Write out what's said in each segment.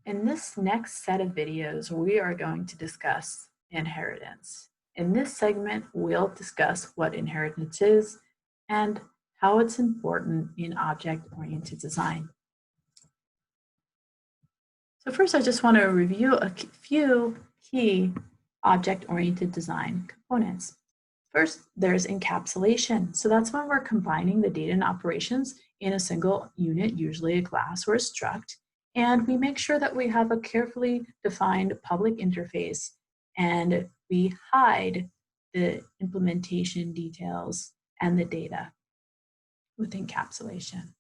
In this next set of videos, we are going to discuss inheritance. In this segment, we'll discuss what inheritance is and how it's important in object-oriented design. So first, I just want to review a few key object-oriented design components. First, there's encapsulation. So that's when we're combining the data and operations in a single unit, usually a class or a struct. And we make sure that we have a carefully defined public interface and we hide the implementation details and the data with encapsulation.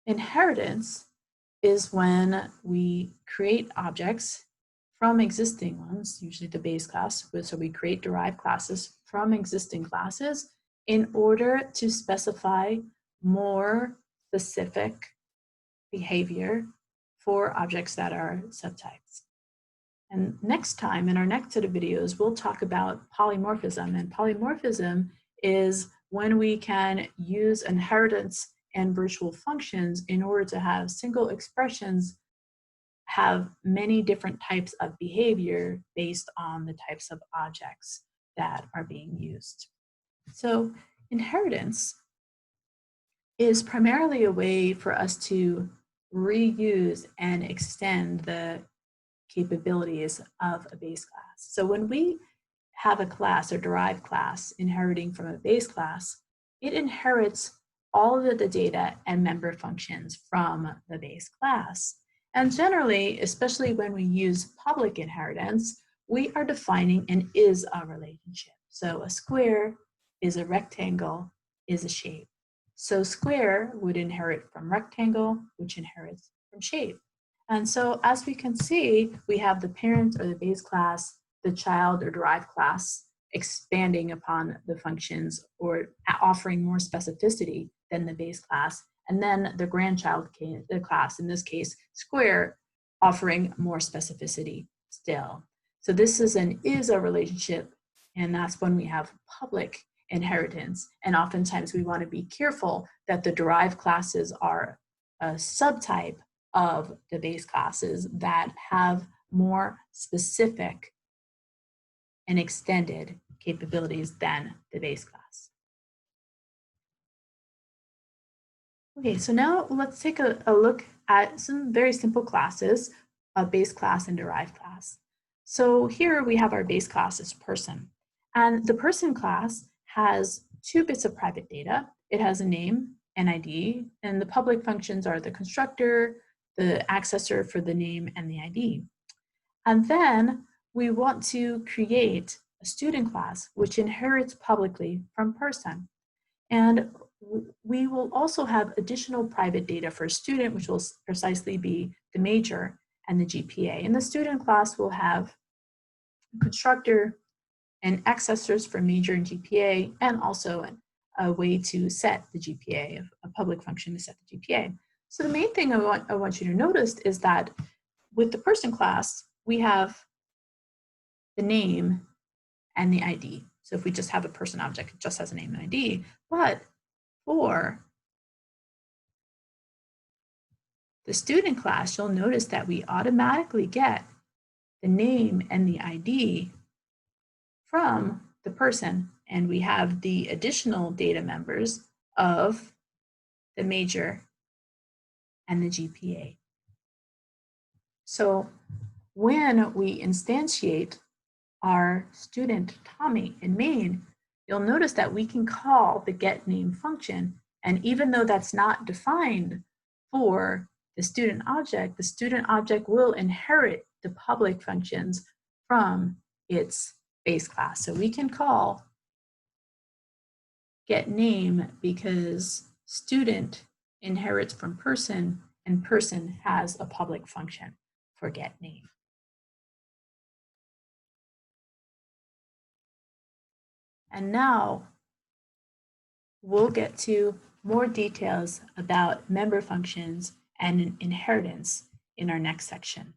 Inheritance is when we create objects from existing ones, usually the base class. So we create derived classes from existing classes in order to specify more specific behavior for objects that are subtypes. And next time, in our next set of videos, we'll talk about polymorphism. And polymorphism is when we can use inheritance and virtual functions in order to have single expressions have many different types of behavior based on the types of objects that are being used. So inheritance is primarily a way for us to reuse and extend the capabilities of a base class. So when we have a class or derived class inheriting from a base class, it inherits all of the data and member functions from the base class. And generally, especially when we use public inheritance, we are defining an is-a relationship. So a square is a rectangle, is a shape. So square would inherit from rectangle, which inherits from shape. And so as we can see, we have the parent or the base class, the child or derived class expanding upon the functions or offering more specificity than the base class, and then the grandchild class, in this case, square, offering more specificity still. So this is an is-a relationship, and that's when we have public inheritance. And oftentimes we want to be careful that the derived classes are a subtype of the base classes that have more specific and extended capabilities than the base class. Okay, so now let's take a look at some very simple classes, a base class and derived class. So here we have our base class as person. And the person class has two bits of private data. It has a name and ID, and the public functions are the constructor, the accessor for the name and the ID. And then we want to create a student class which inherits publicly from person. And we will also have additional private data for student, which will precisely be the major and the GPA. And the student class will have a constructor and accessors for major and GPA, and also a way to set the GPA, a public function to set the GPA. So the main thing I want you to notice is that with the person class, we have the name and the ID. So if we just have a person object, it just has a name and ID. But for the student class, you'll notice that we automatically get the name and the ID from the person, and we have the additional data members of the major and the GPA. So when we instantiate our student Tommy in main, you'll notice that we can call the getName function, and even though that's not defined for the student object will inherit the public functions from its base class. So we can call getName because student inherits from person, and person has a public function for getName. And now we'll get to more details about member functions and inheritance in our next section.